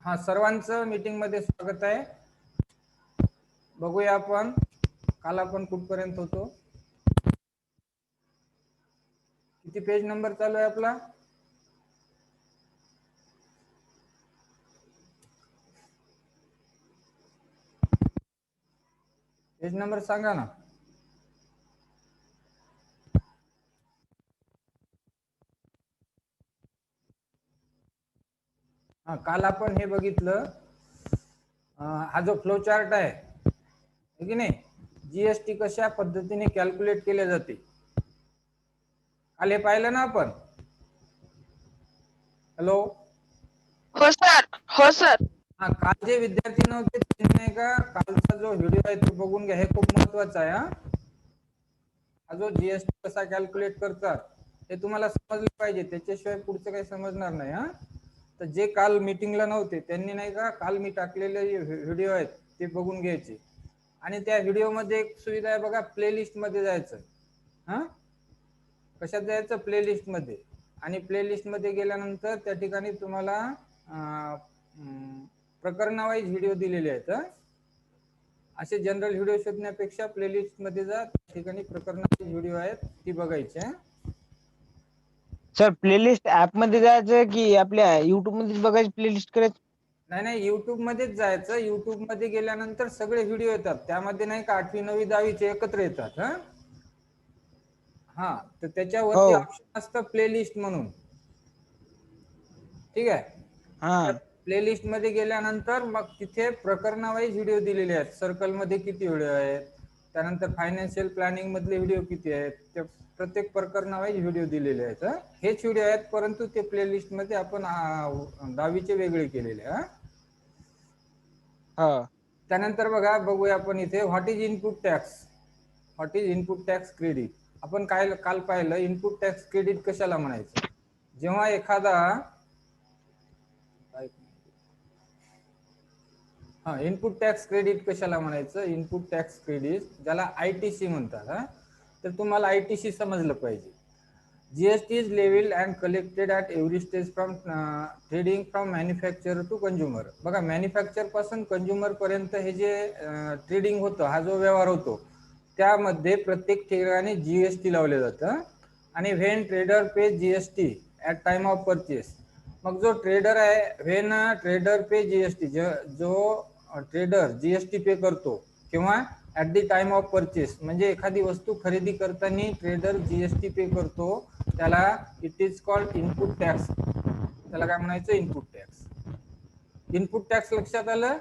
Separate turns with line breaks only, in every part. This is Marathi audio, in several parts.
हा, सर्वांचं मीटिंग मध्ये स्वागत आहे. बघूया आपण काल आपण कुठपर्यंत होतो. किती पेज नंबर चालू आहे आपला? पेज नंबर सांगा ना. हा, काल आपण हे बघितलं, हा जो फ्लो चार्ट आहे की नाही, जीएसटी कशा पद्धतीने कॅल्क्युलेट केले जाते, काल हे पाहिलं ना आपण. हॅलो.
हो सर. हो सर.
हा, काल जे विद्यार्थी नव्हते त्यांनी नाही का कालचा जो व्हिडिओ आहे तो बघून घ्या, हे खूप महत्वाचा आहे. हा जो जीएसटी कसा कॅल्क्युलेट करतात हे तुम्हाला समजलं पाहिजे, त्याच्याशिवाय पुढचं काही समजणार नाही. हा, तर जे काल मीटिंगला नव्हते त्यांनी नाही का काल मी टाकलेले व्हिडिओ आहेत ते बघून घ्यायचे. आणि त्या व्हिडिओ मध्ये एक सुविधा आहे बघा, प्लेलिस्ट मध्ये जायचं. हा, कशात जायचं? प्लेलिस्ट मध्ये. आणि प्लेलिस्ट मध्ये गेल्यानंतर त्या ठिकाणी तुम्हाला प्रकरणावाईज व्हिडिओ दिलेले आहेत. असे जनरल व्हिडिओ शोधण्यापेक्षा प्लेलिस्ट मध्ये जा, त्या ठिकाणी प्रकरणाचे व्हिडिओ आहेत ती बघायचे.
सर प्लेलिस्ट ऍप मध्ये जायचं की आपल्या युट्यूब मध्ये बघायची प्लेलिस्ट करायची?
नाही, युट्यूब मध्येच जायचं. युट्यूब मध्ये गेल्यानंतर सगळे व्हिडिओ येतात, त्यामध्ये नाही का 8वी 9वी 10वीचे एकत्र येतात. हा, तर त्याच्यावरती
हो.
ऑप्शन असतं प्लेलिस्ट म्हणून. ठीक आहे.
हा,
प्लेलिस्ट मध्ये गेल्यानंतर मग तिथे प्रकरणावाईज व्हिडिओ दिलेले आहेत. सर्कल मध्ये किती व्हिडिओ आहेत, त्यानंतर फायनान्शियल प्लॅनिंग मधले व्हिडिओ किती आहेत, ते प्रत्येक प्रकरणावाईज व्हिडिओ दिलेले आहेत. हेच व्हिडिओ आहेत, परंतु ते प्लेलिस्ट मध्ये आपण 10वीचे वेगळे केलेले. त्यानंतर बघूया आपण इथे what is input tax. What is input tax credit. आपण काल पाहिलं इनपुट टॅक्स क्रेडिट कशाला म्हणायचं. जेव्हा एखादा इनपुट टॅक्स क्रेडिट कशाला म्हणायचं, इनपुट टॅक्स क्रेडिट ज्याला आयटीसी म्हणतात. तर तुम्हाला आयटीसी समजलं पाहिजे. GST is levied and collected at every stage from trading from manufacture to consumer. बघा, मॅन्युफॅक्चर पासून कंझ्युमर पर्यंत हे जे ट्रेडिंग होतं, हा जो व्यवहार होतो, त्यामध्ये प्रत्येक ठिकाणी जीएसटी लावले जातं. आणि when trader pay GST at time of purchase. मग जो ट्रेडर आहे, व्हेन ट्रेडर पे जीएसटी, जो ट्रेडर जीएसटी पे करतो, किंवा at the time of purchase, म्हणजे एखादी वस्तू खरेदी करताना ट्रेडर जीएसटी पे करतो, त्याला it is called input tax. त्याला काय म्हणायचं? Input tax. इनपुट टॅक्स लक्षात आलं?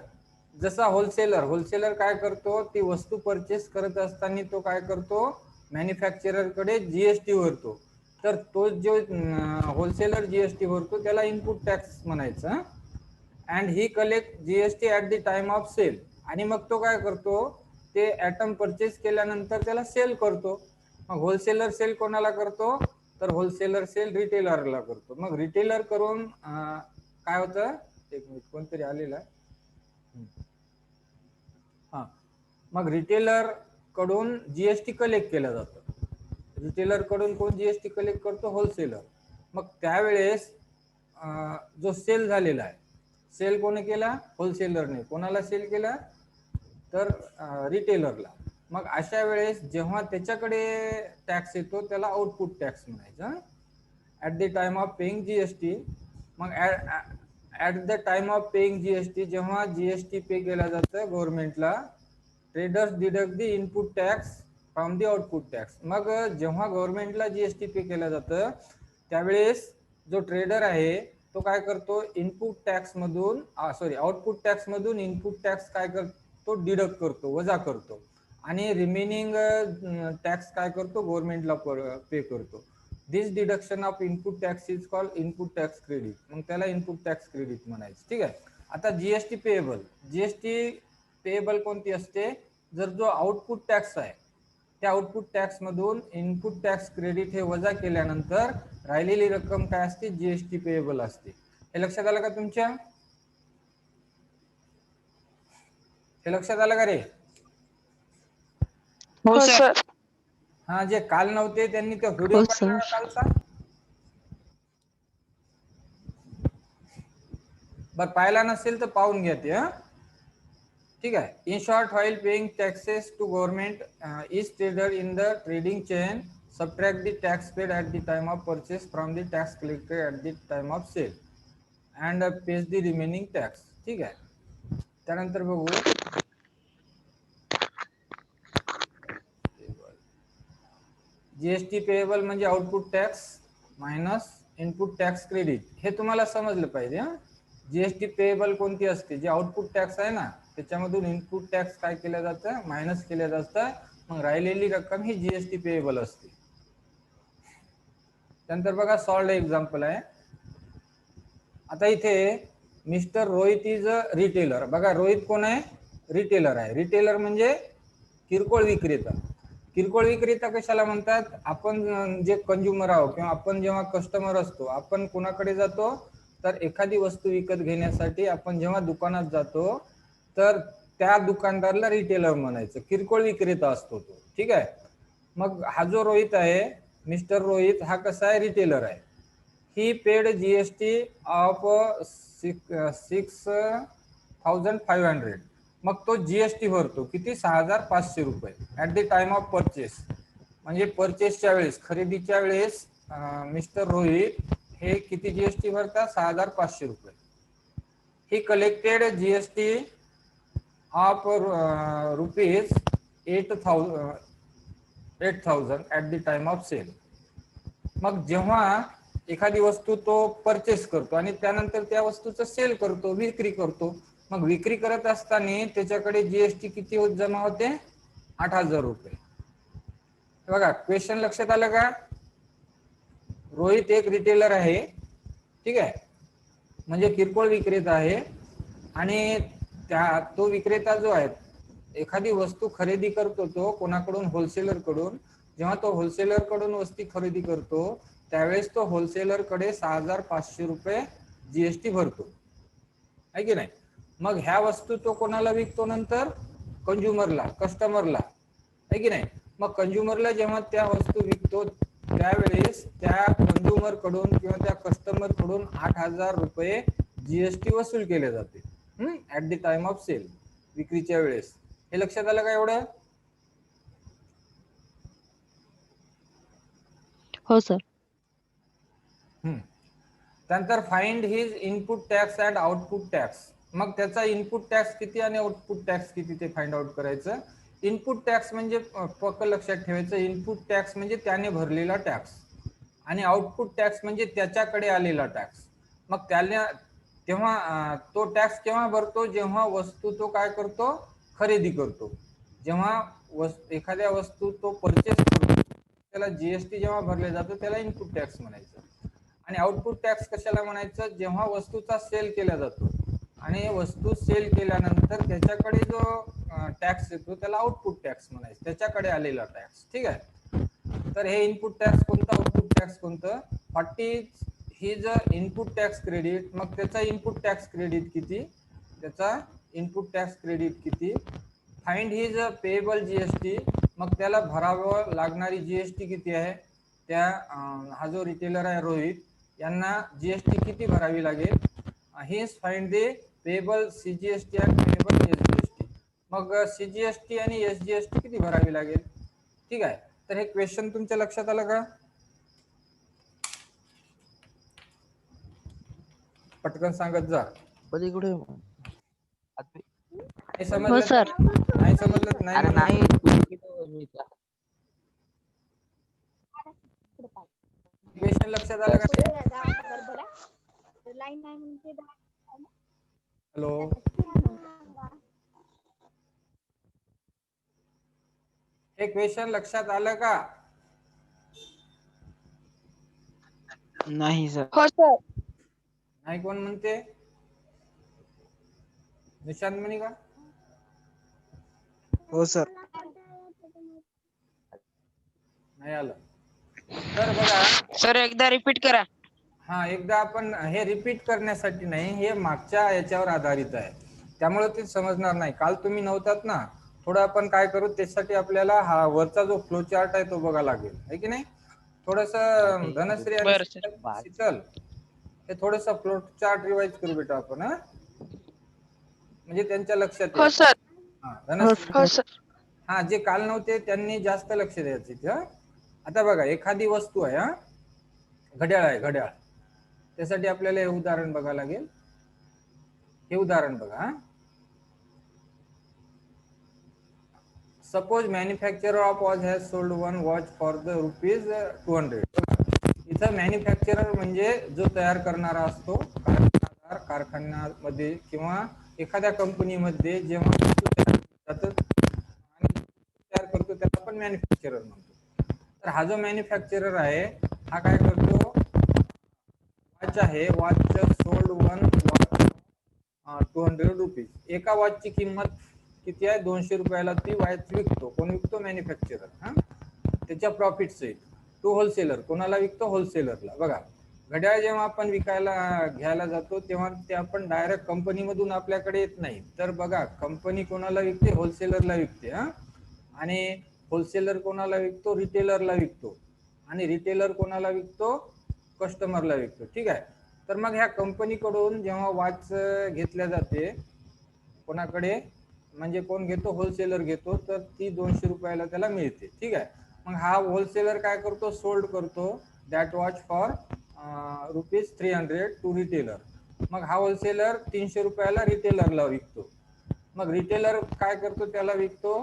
जसा होलसेलर काय करतो, ती वस्तू परचेस करत असताना तो काय करतो, मॅन्युफॅक्चरर कडे जीएसटी भरतो. तर तो जो होलसेलर जीएसटी भरतो त्याला इनपुट टॅक्स म्हणायचं. And he collect GST at the time of sale. आणि मग तो काय करतो, ते ऍटम परचेस केल्यानंतर त्याला सेल करतो. मग होलसेलर सेल कोणाला करतो, तर होलसेलर सेल रिटेलरला करतो. मग रिटेलर करून काय होतं, एक मिनिट कोणतरी आलेला. हा, मग रिटेलर कडून जीएसटी कलेक्ट केला जातो. रिटेलर कडून कोण जीएसटी कलेक्ट करतो? होलसेलर. मग त्यावेळेस जो सेल झालेला आहे, सेल कोणी केला? होलसेलरने. कोणाला सेल केला? तर रिटेलरला. मग अशा वेळेस जेव्हा त्याच्याकडे टॅक्स येतो त्याला आउटपुट टॅक्स म्हणायचं. At the time of paying GST. मग at the time of paying GST, जेव्हा जीएसटी पे केला जातं गव्हर्नमेंटला, traders deduct the input tax from the output tax. मग जेव्हा गव्हर्नमेंटला जीएसटी पे केलं जातं त्यावेळेस जो ट्रेडर आहे तो काय करतो, इनपुट टॅक्स मधून आउटपुट टॅक्स मधून इनपुट टॅक्स काय करतो, डिडक्ट करतो, वजा करतो. आणि रिमेनिंग टॅक्स काय करतो, गव्हर्नमेंटला पे करतो. This deduction of input tax is called input tax credit. मग त्याला इनपुट टॅक्स क्रेडिट म्हणायचं. ठीक आहे. आता जीएसटी पेएबल. जीएसटी पेएबल कोणती असते, जर जो आउटपुट टॅक्स आहे त्या आउटपुट टॅक्स मधून इनपुट टॅक्स क्रेडिट हे वजा केल्यानंतर राहिलेली रक्कम काय असते, जीएसटी पेएबल असते. हे लक्षात आलं का तुमच्या? हे लक्षात आलं का रे?
हो सर.
हा, जे काल नव्हते त्यांनी तो व्हिडिओ
हो
पाहिला
सर.
कालचा. बर पाहिला नसेल तर पाहून घ्या ते. ठीक आहे. In short, while paying taxes to government is trader in the trading chain subtract the tax paid at the time of purchase from the tax collected at the time of sale and pays the remaining tax. ठीक आहे. त्यानंतर बघू जीएसटी पेएबल म्हणजे output tax minus input tax credit. हे तुम्हाला समजलं पाहिजे. जीएसटी पेएबल कोणती असते, जे आउटपुट टॅक्स आहे ना त्याच्यामधून इनपुट टॅक्स काय केलं जातं, मायनस केलं जातं. मग राहिलेली रक्कम ही जीएसटी पेएबल असते. त्यानंतर बघा सॉल्ड एक्झाम्पल आहे. आता इथे mister Rohit is a retailer. बघा रोहित कोण आहे, रिटेलर आहे. रिटेलर म्हणजे किरकोळ विक्रेता. किरकोळ विक्रेता कशाला म्हणतात, आपण जे कंझ्युमर आहोत किंवा आपण जेव्हा कस्टमर असतो, आपण कोणाकडे जातो तर एखादी वस्तू विकत घेण्यासाठी आपण जेव्हा दुकानात जातो तर त्या दुकानदाराला रिटेलर म्हणायचं, किरकोळ विक्रेता असतो तो. ठीक आहे. मग हा जो रोहित आहे, मिस्टर रोहित, हा कसा आहे, रिटेलर आहे. ही पेड जीएसटी ऑफ 6,500. मग तो जीएसटी भरतो किती, 6,500 रुपये at the time of purchase. म्हणजे परचेसच्या वेळेस, खरेदीच्या वेळेस मिस्टर रोहित हे किती जीएसटी भरतात, 6,500 रुपये. He collected GST of rupees 8,000 at the time of sale. मग जेव्हा एखादी वस्तू तो परचेस करतो आणि त्यानंतर त्या वस्तूचं सेल करतो, विक्री करतो. मग विक्री करत असताना त्याच्याकडे जीएसटी किती जमा होते, 8,000 रुपये. बघा क्वेश्चन लक्षात आलं का. रोहित एक रिटेलर आहे. ठीक आहे, म्हणजे किरकोळ विक्रेता आहे. आणि तो विक्रेता जो आहे, एखादी वस्तू खरेदी करतो तो कोणाकडून, होलसेलर कडून. जेव्हा तो होलसेलर कडून वस्तू खरेदी करतो त्यावेळेस तो होलसेलर कडे 6,500 रुपये जीएसटी भरतो, आहे की नाही. मग ह्या वस्तू तो कोणाला विकतो नंतर, कंझ्युमरला, कस्टमरला, आहे की नाही. मग कंझ्युमरला जेव्हा त्या वस्तू विकतो त्यावेळेस त्या कंझ्युमर कडून किंवा त्या कस्टमर कडून 8,000 रुपये जीएसटी वसूल केले जाते at the time of sale, विक्रीच्या वेळेस. हे लक्षात आलं का एवढं.
हो सर.
त्यानंतर find his input tax and output tax. मग त्याचा इनपुट टॅक्स किती आणि आउटपुट टॅक्स किती ते फाइंड आउट करायचं. इनपुट टॅक्स म्हणजे पक्क लक्षात ठेवायचं, इनपुट टॅक्स म्हणजे त्याने भरलेला टॅक्स आणि आउटपुट टॅक्स म्हणजे त्याच्याकडे आलेला टॅक्स. मग त्याला तेव्हा तो टॅक्स केव्हा भरतो, जेव्हा वस्तू तो काय करतो, खरेदी करतो. जेव्हा एखाद्या वस्तू तो परचेस करतो त्याला जीएसटी जेव्हा भरले जातो त्याला इनपुट टॅक्स म्हणायचं. आणि आउटपुट टॅक्स कशाला म्हणायचं, जेव्हा वस्तूचा सेल केला जातो आणि वस्तू सेल केल्यानंतर त्याच्याकडे जो टॅक्स येतो त्याला आउटपुट टॅक्स म्हणायचं, त्याच्याकडे आलेला टॅक्स. ठीक आहे. तर हे इनपुट टॅक्स कोणतं, आउटपुट टॅक्स कोणतं. 40 ही ज इनपुट टॅक्स क्रेडिट. मग त्याचा इनपुट टॅक्स क्रेडिट किती, त्याचा इनपुट टॅक्स क्रेडिट किती. फाइंड ही ज पेएबल जीएसटी. मग त्याला भरावं लागणारी जीएसटी किती आहे. त्या हा जो रिटेलर आहे रोहित यांना जीएसटी किती भरावी लागेल. ही फाइंड द पेएबल सीजीएसटी आणि पेएबल एसजीएसटी. मग सीजीएसटी आणि एसजीएसटी किती भरावी लागेल. ठीक आहे. तर हे क्वेश्चन तुमच्या लक्षात आलं का. पटकन सांगत जा. नाही समजलं,
सर.
नाही समजलं नाही. क्वेश्चन लक्षात आलं का. हॅलो, हे क्वेश्चन लक्षात आलं का.
नाही सर.
हो सर.
नाही कोण म्हणते, निशांत म्हणे का.
हो सर.
नाही आलं तर बघा.
सर एकदा रिपीट करा.
हा, एकदा आपण हे रिपीट करण्यासाठी नाही, हे मागच्या याच्यावर आधारित आहे त्यामुळे ते समजणार नाही. काल तुम्ही नव्हतात ना, थोडं आपण काय करू त्यासाठी आपल्याला हा वरचा जो फ्लो चार्ट आहे तो बघा लागेल, आहे की नाही. थोडस धनश्री आणि शीतल हे थोडस फ्लोट चार्ट रिवाइज करू बेटा आपण, हा म्हणजे त्यांच्या लक्षात
हो
येईल.
सर.
हा
हो
धनश्री,
सर.
हा जे काल नव्हते त्यांनी जास्त लक्ष द्यायचं इथे, हा. आता बघा एखादी वस्तू आहे, हा घड्याळ आहे घड्याळ, त्यासाठी आपल्याला हे उदाहरण बघावं लागेल. हे उदाहरण बघा, हा. Suppose manufacturer of watch has sold one watch for the rupees 200. इथं मॅन्युफॅक्चरर म्हणजे जो तयार करणारा असतो, कारखान्यामध्ये किंवा एखाद्या कंपनीमध्ये जेव्हा वस्तू तयार करतात आणि तयार करतो त्याला आपण मॅन्युफॅक्चरर म्हणतो. तर हा जो मॅन्युफॅक्चरर आहे हा काय करतो, वॉच आहे, watch sold one watch 200 rupees. एका वॉचची किंमत किती आहे, 200 रुपयाला ती वॉच विकतो. कोण विकतो, मॅन्युफॅक्चरर, हा त्याच्या प्रॉफिट सहित. तो होलसेलर कोणाला विकतो, होलसेलरला. बघा घड्याळ जेव्हा आपण विकायला घ्यायला जातो तेव्हा ते आपण डायरेक्ट कंपनीमधून आपल्याकडे येत नाही, तर बघा कंपनी कोणाला विकते, होलसेलरला विकते, हा. आणि होलसेलर कोणाला विकतो, रिटेलरला विकतो. आणि रिटेलर कोणाला विकतो, कस्टमरला विकतो. ठीक आहे. तर मग ह्या कंपनीकडून जेव्हा वॉच घेतल्या जाते कोणाकडे, म्हणजे कोण घेतो, होलसेलर घेतो, तर ती 200 रुपयाला त्याला मिळते. ठीक आहे. मग हा होलसेलर काय करतो, सोल्ड करतो that watch for rupees 300 to retailer. मग हा होलसेलर 300 रुपयाला रिटेलरला विकतो. मग रिटेलर काय करतो, त्याला विकतो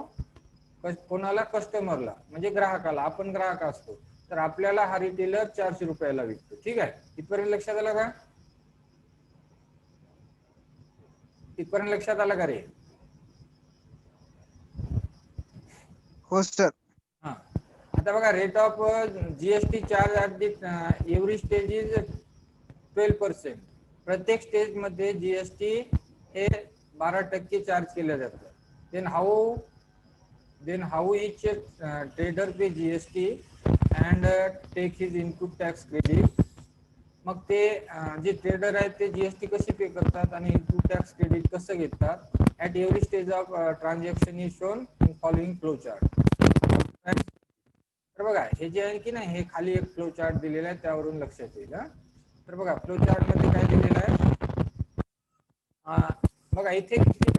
कोणाला, कस्टमरला, म्हणजे ग्राहकाला. आपण ग्राहक असतो तर आपल्याला हा रिटेलर 400 रुपयाला विकतो. ठीक आहे. इथपर्यंत लक्षात आलं का, इथपर्यंत लक्षात आलं का रे?
हो सर.
हा. आता बघा rate of GST charge at the every stage is 12%. प्रत्येक स्टेज मध्ये जीएसटी हे 12% चार्ज केलं जातं. Then how each trader pay GST and take his input tax credit. मग ते जे ट्रेडर आहेत ते जीएसटी कशी पे करतात आणि इनपुट टॅक्स क्रेडिट कसं घेतात, at every stage of transaction is shown in following flow chart. तर बघा हे जे आहे की नाही, हे खाली एक फ्लो चार्ट दिलेला आहे, त्यावरून लक्षात येईल. तर बघा फ्लो चार्ट मध्ये काय दिलेलं आहे, बघा इथे किती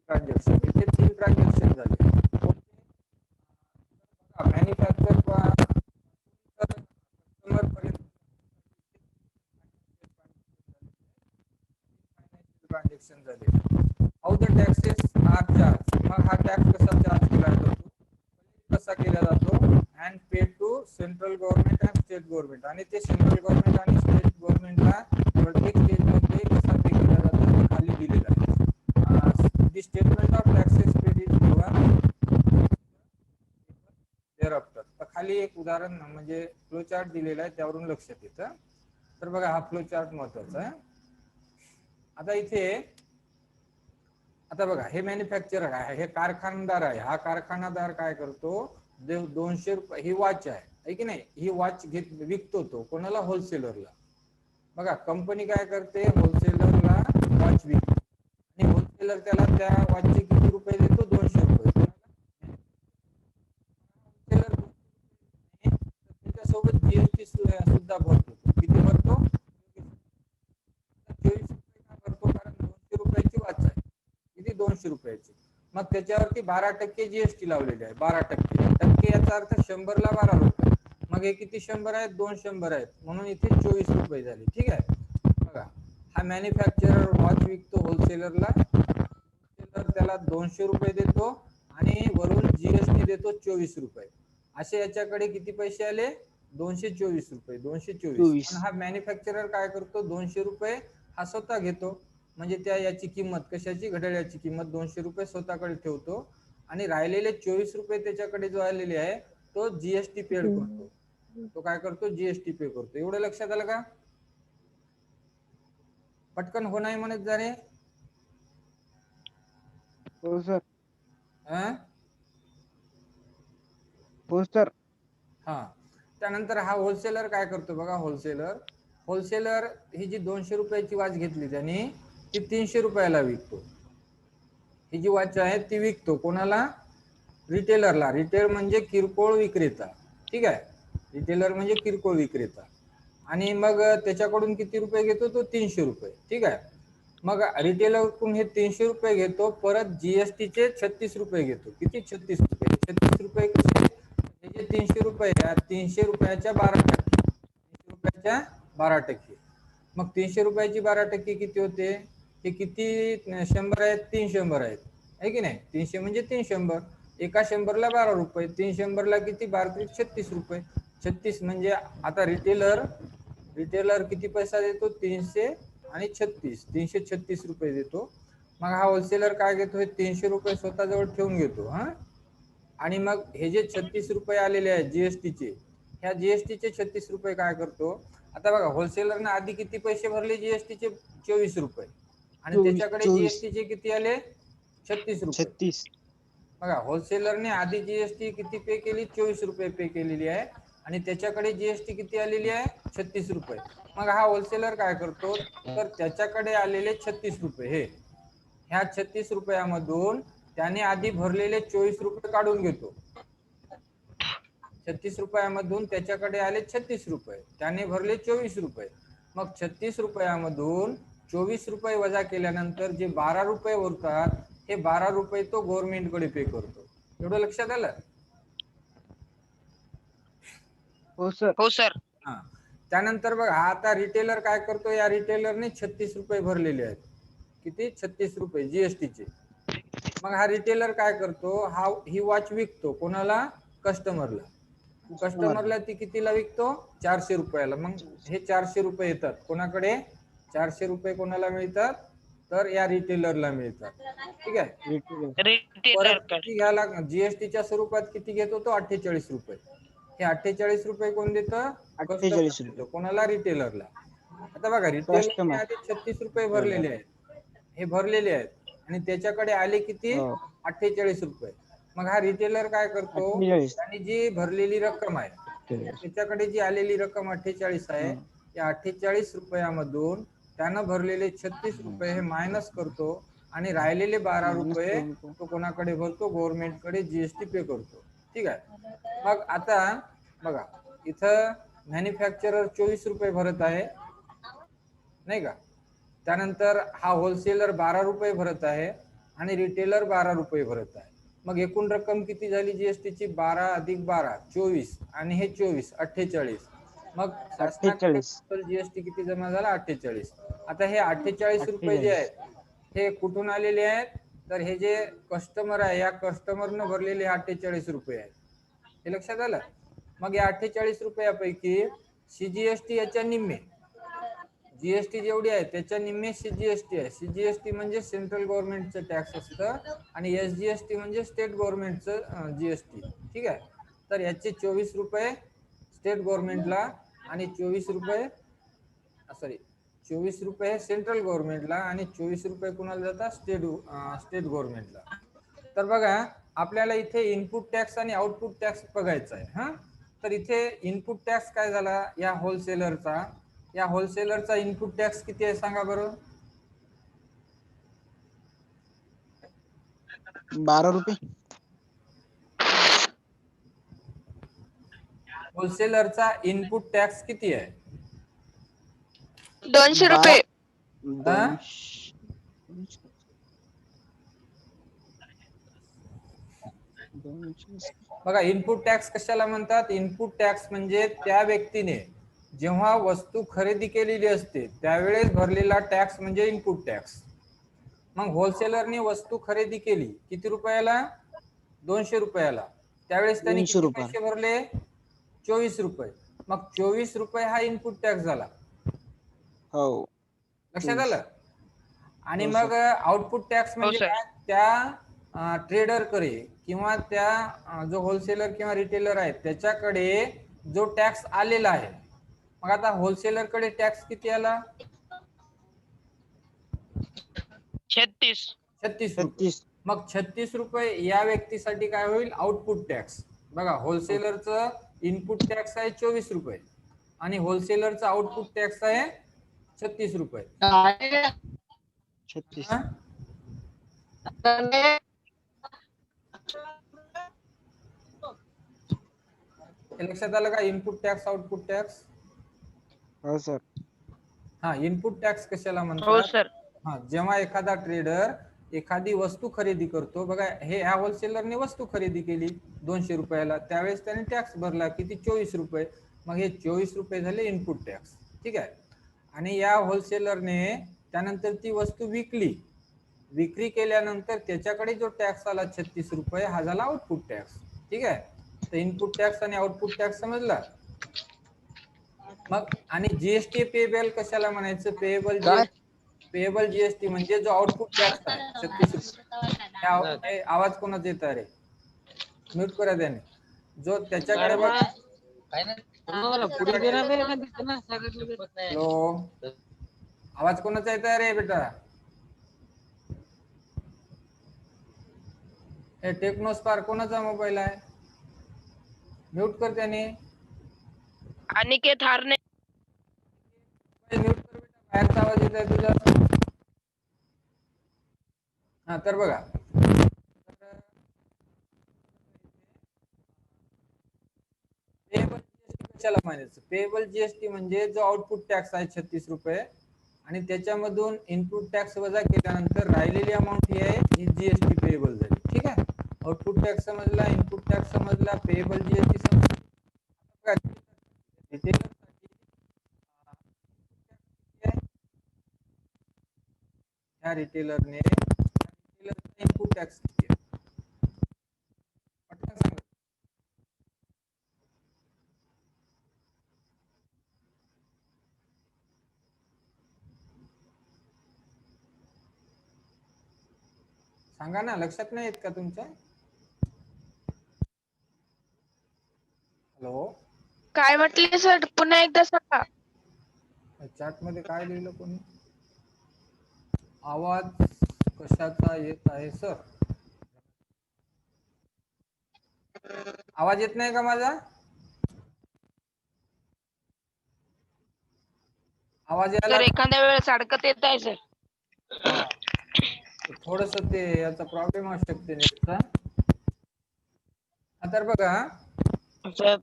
ट्रान्झॅक्शन, इथे 3 ट्रान्झॅक्शन झाले. मॅन्युफॅक्चर कस्टमर पर्यंत ट्रान्झॅक्शन झाले. How the taxes are charge. मग हा टॅक्स कसा चार्ज केला जातो, कसा केला जातो, and paid to central government and state government. आणि ते सेंट्रल गव्हर्नमेंट आणि स्टेट गव्हर्नमेंटला प्रत्येक स्टेट मध्ये कसा पे केला जातो ते खाली दिलेला आहे. The statement of taxes paid is given thereafter. तर खाली एक उदाहरण म्हणजे फ्लो चार्ट दिलेला आहे, त्यावरून लक्षात येतं. तर बघा हा फ्लो चार्ट महत्वाचा आहे. आता इथे आता बघा हे मॅन्युफॅक्चरर आहे, हे कारखानदार आहे. हा कारखानादार काय करतो, 200 रुपये ही वॉच आहे की नाही, ही वॉच विकतो तो कोणाला, होलसेलरला. बघा कंपनी काय करते, होलसेलरला वॉच विकते आणि होलसेलर त्याला त्या वॉचचे किती रुपये देतो, 200 रुपये. होलसेलर त्याच्यासोबत जीएसटी सुद्धा भरतो. किती भरतो, 24 रुपये का भरतो, कारण 200 रुपयाची वॉच आहे. किती, 200 रुपयाची. मग त्याच्यावरती 12% जीएसटी लावलेली आहे. 12% टक्के याचा अर्थ 100 ला 12 रुपये. मग हे किती 100 आहेत, 2 100 आहेत, म्हणून इथे 24 रुपये झाले. ठीक आहे. बघा हा मॅन्युफॅक्चरर वॉच विकतो होलसेलरला, होलसेलर त्याला 200 रुपये देतो आणि वरून जीएसटी देतो 24 रुपये. असे याच्याकडे किती पैसे आले, 224 रुपये. 224. आणि हा मॅन्युफॅक्चरर काय करतो, 200 रुपये हा स्वतः घेतो, म्हणजे त्या याची किंमत, कशाची, घड्याळाची किंमत 200 रुपये स्वतःकडे ठेवतो आणि राहिलेले 24 रुपये त्याच्याकडे जो आलेले आहे तो जीएसटी पेड करतो. तो काय करतो, जीएसटी पे करतो. एवढं लक्षात आलं का? पटकन हो नाही म्हणत जा रे.
हो सर.
हा. त्यानंतर हा होलसेलर काय करतो बघा, होलसेलर ही जी 200 रुपयाची वॉच घेतली त्याने ती 300 रुपयाला विकतो. ही जी वॉच आहे ती विकतो कोणाला, रिटेलरला. रिटेल म्हणजे किरकोळ विक्रेता. ठीक आहे. रिटेलर म्हणजे किरकोळ विक्रेता. आणि मग त्याच्याकडून किती रुपये घेतो तो 300 रुपये. ठीक आहे. मग रिटेलरकडून हे 300 रुपये घेतो, परत जीएसटीचे 36 रुपये घेतो. किती? 36 रुपये. 36 रुपये कसे? हे जे 300 रुपये आहेत, 300 रुपयाच्या 12%. 300 रुपयाच्या 12%. मग 300 रुपयाची 12% किती होते? हे किती 100 आहेत? 3 100 आहेत, आहे की नाही? 300 म्हणजे 3 100. एका 100ला 12 रुपये, 3 100ला किती? 12 36 रुपये. 36 म्हणजे आता रिटेलर किती पैसा देतो? 300 आणि 36, 336 रुपये देतो. मग हा होलसेलर काय घेतो? हे 300 रुपये स्वतःजवळ ठेवून घेतो. हा, आणि मग हे जे 36 रुपये आलेले आहेत जीएसटीचे, ह्या जीएसटीचे 36 रुपये काय करतो? आता बघा, होलसेलरने आधी किती पैसे भरले जीएसटीचे? 24 रुपये. आणि त्याच्याकडे
24.
जीएसटीचे किती आले? 36 रुपये.
36.
बघा, होलसेलरने आधी जीएसटी किती पे केली? 24 रुपये पे केलेली आहे, आणि त्याच्याकडे जीएसटी किती आलेली आहे? 36 रुपये. मग हा होलसेलर काय करतो? तर त्याच्याकडे आलेले 36 रुपये, ह्या 36 रुपयामधून त्याने आधी भरलेले 24 रुपये काढून घेतो. 36 रुपयामधून त्याच्याकडे आले 36 रुपये, त्याने भरले 24 रुपये. मग 36 रुपयामधून 24 रुपये वजा केल्यानंतर जे 12 रुपये उरतात, हे 12 रुपये तो गव्हर्नमेंटकडे पे करतो. एवढं लक्षात आलं?
हो सर.
हो सर.
हा. त्यानंतर बघा, आता रिटेलर काय करतो? या रिटेलरने 36 रुपये भरलेले आहेत. किती? 36 रुपये जीएसटीचे. मग हा रिटेलर काय करतो? ही वॉच विकतो. कोणाला? कस्टमरला. कस्टमरला ती कितीला विकतो? 400 रुपयाला. मग हे 400 रुपये येतात कोणाकडे? 400 रुपये कोणाला मिळतात? तर या रिटेलरला मिळतात. ठीक आहे.
रिटेलर
परत किती घ्यायला? जीएसटीच्या स्वरूपात किती घेतो तो? 48 रुपये. हे 48 रुपये कोण देतं?
48 रुपये.
कोणाला? रिटेलरला. आता बघा, रिटेलरने आधी 36 रुपये भरलेले आहेत, हे भरलेले आहेत, आणि त्याच्याकडे आले किती? 48 रुपये. मग हा रिटेलर काय करतो?
48.
आणि जी भरलेली रक्कम आहे, त्याच्याकडे जी आलेली रक्कम 48 आहे, या 48 रुपयामधून त्यानं भरलेले 36 रुपये हे मायनस करतो, आणि राहिलेले 12 रुपये तो कोणाकडे भरतो? गव्हर्नमेंटकडे जीएसटी पे करतो. ठीक आहे. मग आता बघा, इथं मॅन्युफॅक्चरर 24 रुपये भरत आहे, नाही का? त्यानंतर हा होलसेलर 12 रुपये भरत आहे, आणि रिटेलर 12 रुपये भरत आहे. मग एकूण रक्कम किती झाली जीएसटीची? 12 अधिक 12 24, आणि हे 24 48. मग शासनाकडे जीएसटी किती जमा झाला? 48. आता हे 48 रुपये जे आहेत, हे कुठून आलेले आहेत? तर हे जे कस्टमर आहे, या कस्टमरनं भरलेले 48 रुपये आहेत. हे लक्षात आलं? मग या 48 रुपयापैकी सीजीएसटी याच्या निम्मे, जीएसटी जेवढी आहे त्याच्या निम्मे सीजीएसटी आहे. सीजीएसटी म्हणजे सेंट्रल गव्हर्नमेंटचं टॅक्स असतं, आणि एसजीएसटी म्हणजे स्टेट गव्हर्नमेंटचं जीएसटी. ठीक आहे. तर याचे 24 रुपये स्टेट गव्हर्नमेंटला, आणि 24 रुपये सेंट्रल गव्हर्नमेंटला, आणि 24 रुपये कुणाला जातात? स्टेट गव्हर्नमेंटला. तर बघा, आपल्याला इथे इनपुट टॅक्स आणि आउटपुट टॅक्स बघायचा आहे. हा, तर इथे इनपुट टॅक्स काय झाला? या होलसेलरचा इनपुट टॅक्स किती आहे सांगा बरं?
12 रुपये.
होलसेलरचा
इनपुट टॅक्स किती आहे?
200 रुपये.
बघा, इनपुट टॅक्स कशाला म्हणतात? इनपुट टॅक्स म्हणजे त्या व्यक्तीने जेव्हा वस्तू खरेदी केलेली असते त्यावेळेस भरलेला टॅक्स म्हणजे इनपुट टॅक्स. मग होलसेलरने वस्तू खरेदी केली किती रुपयाला? 200 रुपयाला. त्यावेळेस त्यांनी किती पैसे भरले? 24 रुपये. मग 24 रुपये हा इनपुट टॅक्स झाला. हो, लक्षात आलं? आणि मग आउटपुट टॅक्स म्हणजे काय? त्या ट्रेडरकडे किंवा त्या जो होलसेलर किंवा रिटेलर आहे त्याच्याकडे जो टॅक्स आलेला आहे. मग आता होलसेलरकडे टॅक्स किती आला? 36 रुपये. मग 36 रुपये या व्यक्तीसाठी काय होईल? Output tax. बघा, होलसेलरचं इनपुट टॅक्स आहे 24 रुपये, आणि होलसेलरचा आउटपुट टॅक्स आहे 36 रुपये. 36. लक्षात आलं का? Input tax, output tax.
हो सर.
हा, इनपुट टॅक्स कशाला
हो
म्हणतात?
सर.
हा, जेव्हा एखादा ट्रेडर एखादी वस्तू खरेदी करतो बघा, हे ह्या होलसेलरने वस्तू खरेदी केली 200 रुपयाला, त्यावेळेस त्याने टॅक्स भरला किती? 24 रुपये. मग हे 24 रुपये झाले इनपुट टॅक्स. ठीक आहे. आणि या होलसेलरने त्यानंतर ती वस्तू विकली. विक्री केल्यानंतर त्याच्याकडे जो टॅक्स आला 36 रुपये, हा झाला आउटपुट टॅक्स. ठीक आहे. तर इनपुट टॅक्स आणि आउटपुट टॅक्स समजला. मग आणि जीएसटी पेएबल कशाला म्हणायचं?
काय?
पेएबल जीएसटी म्हणजे जो आउटपुट टॅक्स आहे 36 रुपये. आवाज कोणाचा येत आहे रे? म्यूट करा त्याने. जो त्याच्याकडे बघ. हॅलो, आवाज कोणाचा येत आहे रे बेटा? हे टेक्नो स्पार्क कोणाचा मोबाईल आहे? म्यूट कर त्याने.
अनिकेत हारणे.
म्यूट कर बेटा, बाहेरचा आवाज येत आहे तुझा. हा, तर बघा, पेएबल जीएसटी कशाला म्हणायचं? पेएबल जीएसटी म्हणजे जो आउटपुट टॅक्स आहे 36 रुपये आणि त्याच्यामधून इनपुट टॅक्स वजा केल्यानंतर राहिलेली अमाऊंट ही आहे, ही जीएसटी पेएबल झाली. ठीक आहे. आउटपुट टॅक्स समजला, इनपुट टॅक्स समजला, पेएबल जीएसटी समजला. ह्या रिटेलरने इनपुट टॅक्स किती आहे? पटकन सांगा. सांगा ना, लक्षात नाही येत का तुमच्या? हॅलो,
काय म्हटले सर? पुन्हा एकदा सांगा.
चॅट मध्ये काय लिहिलं कोणी? आवाज कशाचा येत आहे सर? आवाज येत नाही का माझा? आवाज यायला?
सर एखाद्या वेळेस अडकत येत आहे सर.
थोडस ते याचा प्रॉब्लेम असू शकते नेटचा. तर बघा,
सर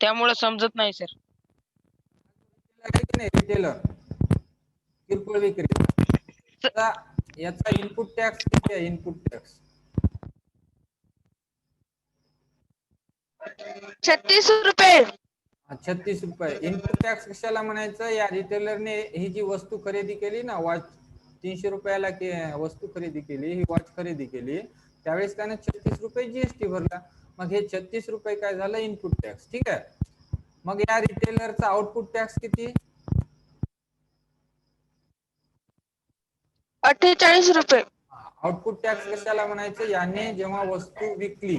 त्यामुळे समजत नाही सर.
रिटेलर किरकोळ विक्रेता, याचा इनपुट टॅक्स किती आहे? इनपुट टॅक्स
36 रुपये.
36 रुपये. इनपुट टॅक्स कशाला म्हणायचं? या रिटेलरने ही जी वस्तू खरेदी केली ना, वॉच 300 रुपयाला वस्तू खरेदी केली, ही वॉच खरेदी केली, त्यावेळेस त्याने 36 रुपये जीएसटी भरला. मग हे 36 रुपये काय झालं? Input tax. ठीक आहे. मग या रिटेलरचा आउटपुट टॅक्स किती?
48 रुपये.
आउटपुट टॅक्स कशाला म्हणायचं? याने जेव्हा वस्तू विकली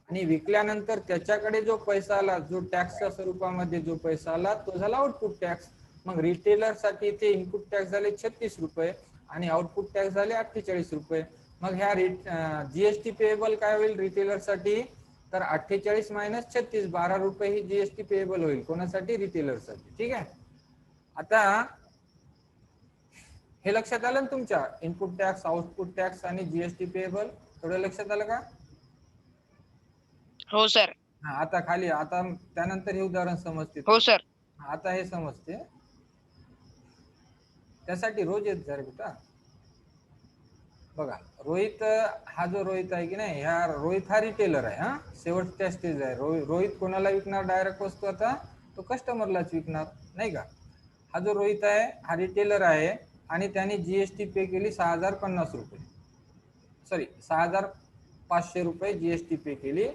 आणि विकल्यानंतर त्याच्याकडे जो पैसा आला, जो टॅक्सच्या स्वरूपामध्ये जो पैसा आला, तो झाला आउटपुट टॅक्स. मग रिटेलर साठी ते इनपुट टॅक्स झाले 36 रुपये आणि आउटपुट टॅक्स झाले 48 रुपये. मग ह्या जीएसटी पेएबल काय होईल रिटेलर साठी? तर 48 मायनस 36, 12 रुपये ही जीएसटी पेएबल होईल. कोणासाठी? रिटेलर साठी. ठीक आहे. आता हे लक्षात आलं ना तुमच्या? इनपुट टॅक्स, आउटपुट टॅक्स आणि जीएसटी पेएबल थोडं लक्षात आलं का?
हो सर.
हा, आता खाली, आता त्यानंतर हे उदाहरण समजते.
हो सर.
आता हे समजते, त्यासाठी रोज येत जा रे बेटा. बघा, रोहित, हा जो रोहित आहे की नाही, ह्या रोहित हा रिटेलर आहे. हा, शेवटच्या स्टेज आहे. रोहित कोणाला विकणार डायरेक्ट वस्तू? आता तो कस्टमरलाच विकणार, नाही का? हा जो रोहित आहे हा रिटेलर आहे आणि त्याने जीएसटी पे केली 6050 रुपये, सॉरी 6500 रुपये जीएसटी पे केली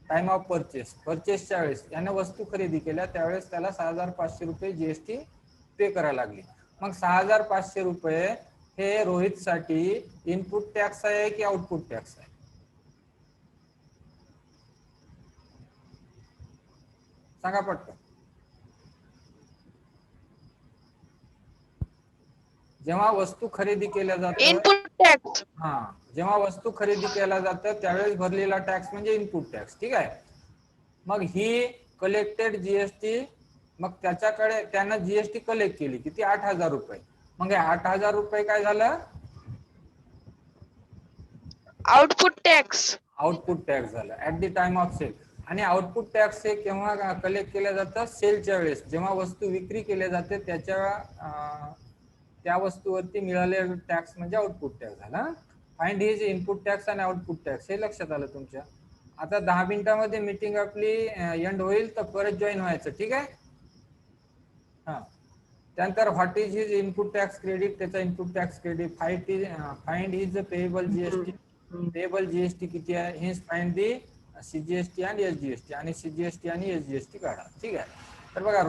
टाइम ऑफ परचेसच्या वेळेस. याने वस्तू खरेदी केल्या त्यावेळेस त्याला 6500 रुपये जीएसटी पे करायला लागली. मग 6500 रुपये हे रोहित साठी इनपुट टॅक्स आहे की आउटपुट टॅक्स आहे? सांगा पटकन. जेव्हा वस्तू खरेदी केल्या जातात,
इनपुट टॅक्स.
हा, जेव्हा वस्तू खरेदी केला जातं त्यावेळेस भरलेला टॅक्स म्हणजे इनपुट टॅक्स. ठीक आहे. मग ही कलेक्टेड जीएसटी, मग त्याच्याकडे त्यानं जीएसटी कलेक्ट केली किती? 8000 रुपये. मग हे 8000 रुपये काय झालं?
Output tax.
आउटपुट टॅक्स झालं at the time of sale. आणि आउटपुट टॅक्स हे केव्हा कलेक्ट केलं जातं? सेलच्या वेळेस, जेव्हा वस्तू विक्री केली जाते त्या वस्तूवरती मिळालेला टॅक्स म्हणजे आउटपुट टॅक्स झाला. फाइंड हिज इनपुट टॅक्स आणि आउटपुट टॅक्स हे लक्षात आलं तुमच्या. आता 10 मिनिटांमध्ये मीटिंग आपली एंड होईल, तर परत जॉईन व्हायचं, ठीक आहे. हा, त्यानंतर what is his input tax credit, त्याचा input tax credit. Find his payable GST. Payable GST किती आहे हे फाइंड दी सीजीएसटी आणि एसजीएसटी, आणि सीजीएसटी आणि एसजीएसटी काढा, ठीक आहे. तर बघा,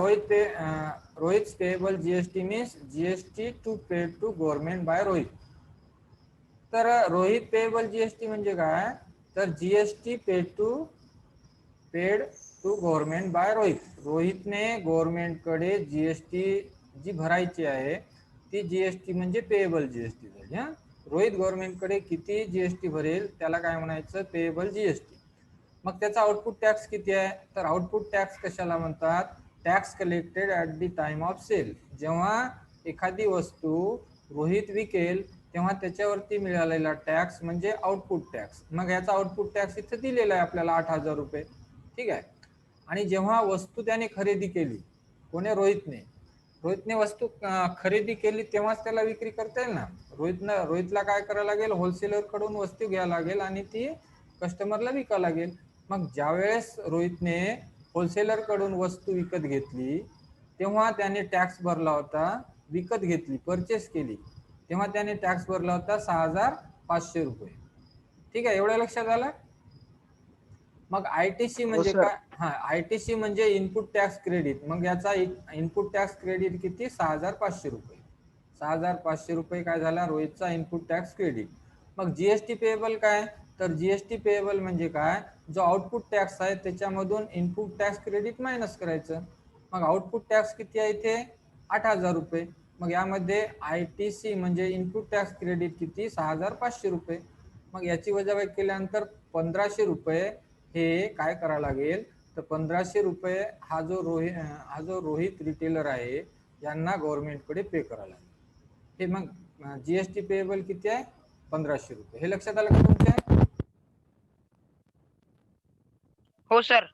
Rohit payable GST means GST to paid to government by Rohit. तर रोहित पेएबल जीएसटी म्हणजे काय? तर GST paid to government by Rohit. रोहितने गव्हर्नमेंटकडे जीएसटी जी भरायची आहे ती जीएसटी म्हणजे पेएबल जीएसटी झाली. हा, रोहित गव्हर्नमेंटकडे किती जीएसटी भरेल त्याला काय म्हणायचं? Payable GST. मग त्याचा आउटपुट टॅक्स किती आहे? तर आउटपुट टॅक्स कशाला म्हणतात? Tax collected at the time of sale. जेव्हा एखादी वस्तू रोहित विकेल तेव्हा त्याच्यावरती मिळालेला टॅक्स म्हणजे आउटपुट टॅक्स. मग याचा आउटपुट टॅक्स इथे दिलेला आहे आपल्याला 8,000 रुपये, ठीक आहे. आणि जेव्हा वस्तू त्याने खरेदी केली, कोणी? रोहितने वस्तू खरेदी केली तेव्हाच त्याला विक्री करता येईल ना. रोहितला काय करायला लागेल? होलसेलर कडून वस्तू घ्यायला लागेल आणि ती कस्टमरला विकायला लागेल. मग ज्यावेळेस रोहितने होलसेलर कडून वस्तू विकत घेतली तेव्हा त्याने टॅक्स भरला होता. विकत घेतली, परचेस केली तेव्हा त्याने टॅक्स भरला होता 6,500 रुपये, ठीक आहे. एवढं लक्षात आलं. मग आयटीसी म्हणजे काय? हा, आयटीसी म्हणजे इनपुट टॅक्स क्रेडिट. मग याचा इनपुट टॅक्स क्रेडिट किती? 6,500 रुपये. 6,500 रुपये काय झाला? रोहितचा इनपुट टॅक्स क्रेडिट. मग जीएसटी पेएबल काय? तर जीएसटी पेएबल म्हणजे काय? जो आउटपुट टॅक्स आहे त्याच्यामधून इनपुट टॅक्स क्रेडिट मायनस करायचं. मग आउटपुट टॅक्स किती आहे इथे? 8,000 रुपये. मग यामध्ये आयटीसी म्हणजे इनपुट टॅक्स क्रेडिट किती? 6,500 रुपये. मग याची वजाबाकी केल्यानंतर 1,500 रुपये हे काय करावं लागेल? तर 1,500 रुपये हा जो रोहित रिटेलर आहे यांना गव्हर्नमेंटकडे पे करावं लागेल. हे मग जीएसटी पेएबल किती आहे? 1,500 रुपये. हे लक्षात आलं का तुमच्या?
हो सर.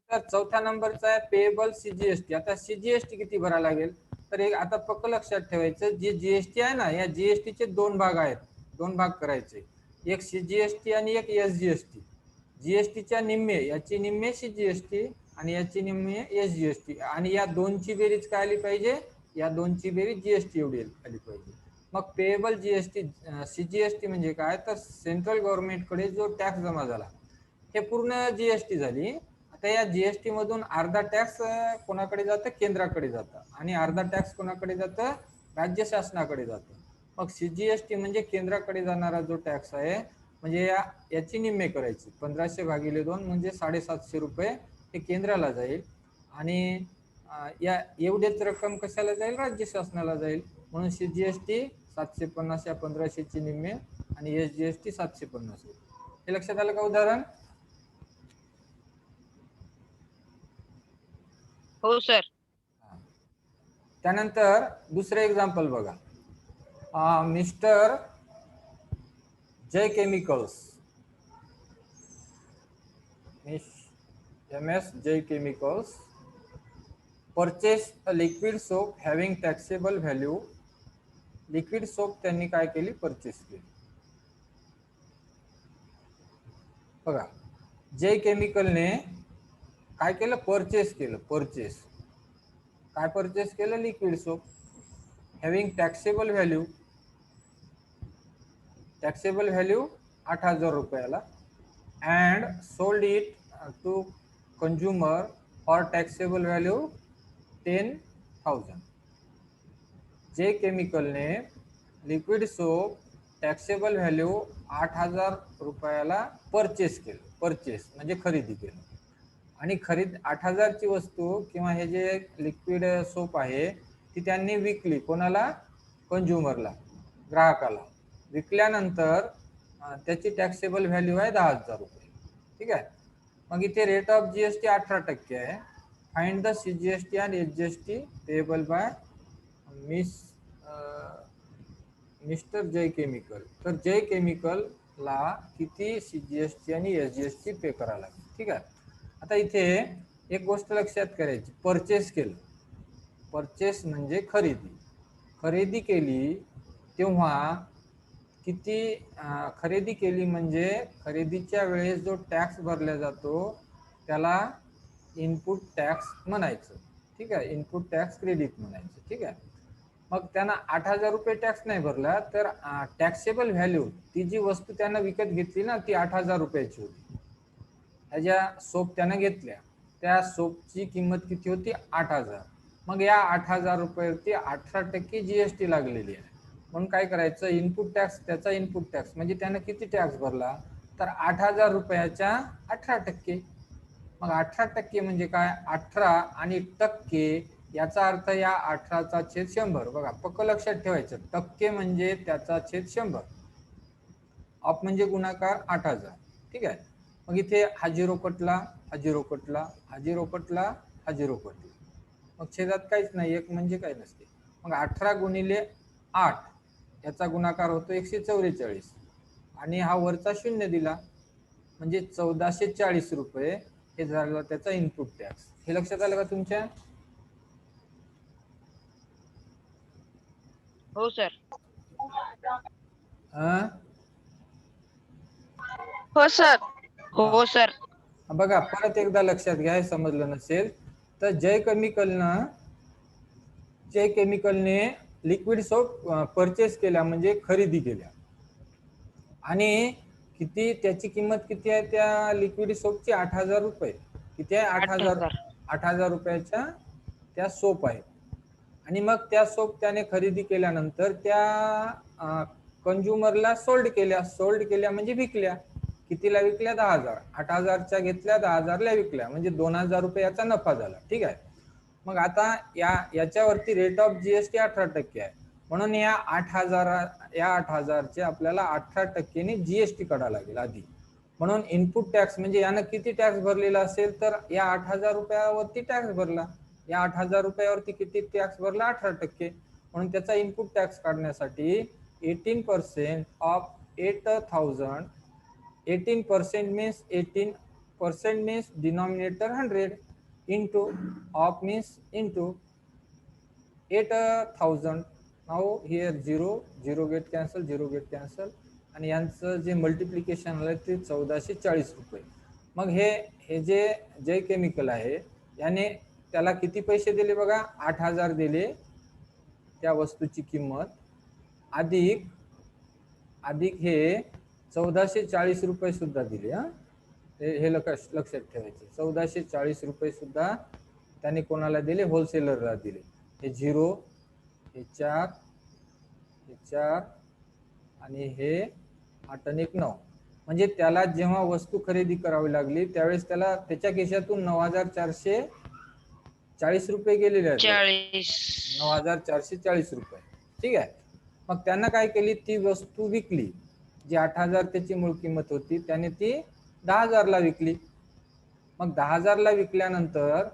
तर चौथ्या नंबरचा आहे पेएबल सीजीएसटी. आता सीजीएसटी किती भरायला लागेल? तर एक आता पक्क लक्षात ठेवायचं, जी जीएसटी आहे ना, या जीएसटीचे 2 भाग आहेत. 2 भाग करायचे, एक सीजीएसटी आणि एक एसजीएसटी. जीएसटीच्या निम्मे, याची निम्मे सीजीएसटी आणि याची निम्मे एसजीएसटी. आणि या दोनची बेरीज काय आली पाहिजे? या दोनची बेरीज जीएसटी एवढी आली पाहिजे. मग पेएबल जीएसटी सीजीएसटी म्हणजे काय? तर सेंट्रल गव्हर्नमेंटकडे जो टॅक्स जमा झाला हे पूर्ण जीएसटी झाली. आता या जीएसटी मधून अर्धा टॅक्स कोणाकडे जातं? केंद्राकडे जातं. आणि अर्धा टॅक्स कोणाकडे जातं? राज्य शासनाकडे जातं. मग सीजीएसटी म्हणजे केंद्राकडे जाणारा जो टॅक्स आहे, म्हणजे याची निम्मे करायची. 1,500 भागिले 2 म्हणजे 750 रुपये हे केंद्राला जाईल. आणि या एवढेच रक्कम कशाला जाईल? राज्य शासनाला जाईल. म्हणून सीजीएसटी 750 या 1,500ची निम्मे आणि एसजीएसटी 750. हे लक्षात आलं का उदाहरण?
हो सर.
त्यानंतर दुसरे एक्झाम्पल बघा. Mister Jai chemicals, MS Jay Chemicals purchase a liquid soap having taxable value. Liquid soap त्यांनी काय केली? परचेस केली. बघा, जय केमिकलने काय केलं? परचेस केलं. काय परचेस केलं? Liquid soap having taxable value. Taxable value 8,000 रुपयाला. And sold it to consumer for taxable value 10,000. जे केमिकलने लिक्विड सोप टॅक्सेबल व्हॅल्यू 8,000 रुपयाला परचेस केलं. परचेस म्हणजे खरेदी केलं. आणि 8,000ची वस्तू किंवा हे जे लिक्विड सोप आहे ती त्यांनी विकली. कोणाला? कंझ्युमरला, ग्राहकाला. विकल्यानंतर त्याची टॅक्सेबल व्हॅल्यू आहे 10,000 रुपये, ठीक आहे. मग इथे रेट ऑफ जीएसटी 18% आहे. फाइंड द सीजीएसटी आणि SGST payable by mister Jay chemical. तर जय केमिकल ला किती जीएसटी आणि एसजीएसटी पे करावं लागेल. ठीक आहे. आता इथे एक गोष्ट लक्षात करायची, परचेस केलं. परचेस म्हणजे खरेदी. खरेदी केली तेव्हा किती खरेदी केली म्हणजे खरेदीच्या वेळेस जो टॅक्स भरला जातो त्याला इनपुट टॅक्स म्हणायचं. ठीक आहे. इनपुट टॅक्स क्रेडिट म्हणायचं. ठीक आहे. मग त्यांना 8,000 रुपये टॅक्स नाही भरला तर टॅक्सेबल व्हॅल्यू, ती जी वस्तू त्यांना विकत घेतली ना ती 8,000 रुपयाची होती. ह्या ज्या सोप त्यानं घेतल्या त्या सोपची किंमत किती होती? 8,000. मग या 8,000 रुपयावरती 18% जीएसटी लागलेली आहे. म्हणून काय करायचं, इनपुट टॅक्स, त्याचा इनपुट टॅक्स म्हणजे त्यानं किती टॅक्स भरला तर 8,000 रुपयाच्या 18%. मग 18% म्हणजे काय? 18 आणि टक्के, याचा अर्थ या 18चा छेद 100. बघा पक्क लक्षात ठेवायचं, टक्के म्हणजे त्याचा छेद 100, ऑफ म्हणजे गुणाकार 8,000. ठीक आहे. मग इथे हा झिरो कटला, हा झिरो कटला, हा झिरो कटला, हा झिरो कटला, मग छेदात काहीच नाही, एक म्हणजे काही नसते. मग 18 गुणिले 8 याचा गुणाकार होतो 144 आणि हा वरचा शून्य दिला म्हणजे 1440 रुपये हे झालं त्याचा इनपुट टॅक्स. हे लक्षात आलं का तुमच्या?
हो सर.
हो सर.
हो सर.
बघा परत एकदा लक्षात घ्या, हे समजलं नसेल तर जय केमिकलने लिक्विड सोप परचेस केल्या म्हणजे खरेदी केल्या आणि किती त्याची किंमत किती आहे त्या लिक्विड सोपची? 8,000 रुपये. किती आहे?
8,000.
8,000 रुपयाच्या त्या सोप आहे. आणि मग त्या सोप त्याने खरेदी केल्यानंतर त्या कंझ्युमरला सोल्ड केल्या म्हणजे विकल्या. कितीला विकल्या? 10,000. 8,000च्या घेतल्या, 10,000ला विकल्या म्हणजे 2,000 रुपये याचा नफा झाला. ठीक आहे. मग आता याच्यावरती रेट ऑफ जीएसटी 18% आहे, म्हणून या 8,000चे आपल्याला 18%ने जीएसटी काढावं लागेल आधी. म्हणून इनपुट टॅक्स म्हणजे यानं किती टॅक्स भरलेला असेल तर या 8,000 रुपयावरती टॅक्स भरला. या 8,000 रुपयावरती किती टॅक्स भरला? 18%. म्हणून त्याचा इनपुट टॅक्स काढण्यासाठी 18% of 8,000, 18% means 18% means denominator 100 into of means into 8,000. now here 0 get cancel आणि यांचं जे मल्टिप्लिकेशन आलं ते 1440 रुपये. मग हे जे जय केमिकल आहे याने त्याला किती पैसे दिले बघा? 8,000 दिले त्या वस्तूची किंमत, अधिक हे 1440 रुपये सुद्धा दिले. हे लक्षात ठेवायचे. 1440 रुपये सुद्धा त्याने कोणाला दिले? होलसेलरला दिले. हे 0, हे 4, हे 4 आणि हे 8 आणि 1 9. म्हणजे त्याला जेव्हा वस्तू खरेदी करावी लागली त्यावेळेस त्याला त्याच्या खिशातून 9,440 रुपये गेलेले आहेत.
40.
9,440 रुपये. ठीक आहे. मग त्यांना काय केली? ती वस्तू विकली. जी 8,000 त्याची मूळ किंमत होती त्याने ती 10,000ला विकली. मग 10,000ला विकल्यानंतर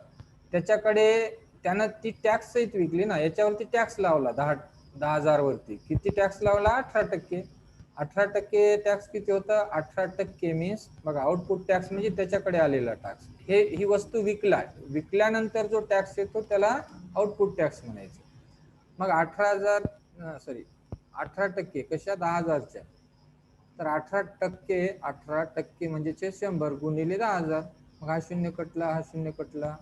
त्याच्याकडे त्यानं ती टॅक्स सहित विकली ना, याच्यावरती टॅक्स लावला 10,000 वरती. किती टॅक्स लावला? 18%. 18% टॅक्स किती होता? 18% मीन्स बघा आउटपुट टॅक्स म्हणजे त्याच्याकडे आलेला टॅक्स. ही वस्तू विकल्यानंतर जो टॅक्स येतो त्याला आउटपुट टॅक्स म्हणायचं. मग 18% कशा? 10,000च्या. तर 18% म्हणजे 100 गुणिले 10,000. मग हा शून्य कटला, हा शून्य कटला,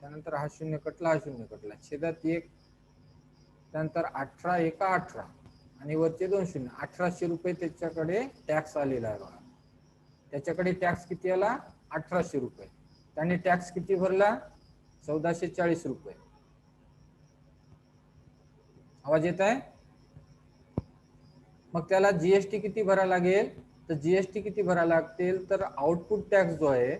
त्यानंतर हा शून्य कटला, हा शून्य कटला, छेदात 1, त्यानंतर 18 एका 18 आणि वरचे 2 शून्य. 1,800 रुपये त्याच्याकडे टॅक्स आलेला आहे बघा. त्याच्याकडे टॅक्स किती आला? 1,800 रुपये. त्याने टॅक्स किती भरला? 1440 रुपये. आवाज येत आहे? मग त्याला जीएसटी किती भरायला लागेल? तर जीएसटी किती भरायला लागतील तर आउटपुट टॅक्स जो आहे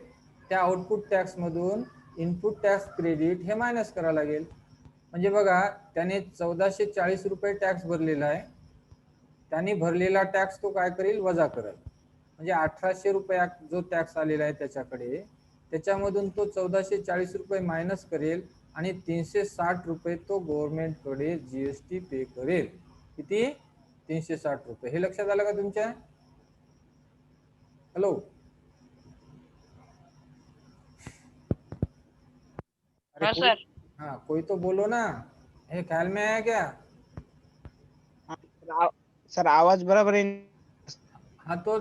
त्या आउटपुट टॅक्स मधून इनपुट टॅक्स क्रेडिट हे मायनस करावं लागेल. म्हणजे बघा त्याने 1440 रुपये टॅक्स भरलेला आहे, त्याने भरलेला टॅक्स तो काय करेल? वजा करेल. म्हणजे 1,800 रुपये जो टॅक्स आलेला आहे त्याच्याकडे, त्याच्यामधून तो 1440 रुपये मायनस करेल आणि 360 रुपये तो गव्हर्नमेंटकडे जीएसटी पे करेल. किती? 360 रुपये. हे लक्षात आलं का तुमच्या? हेलो, अरे
हाँ
कोई,
सर।
हाँ कोई तो बोलो ना, ये ख्याल में आया क्या?
हाँ, सर आवाज बराबर आहे.
हाँ तो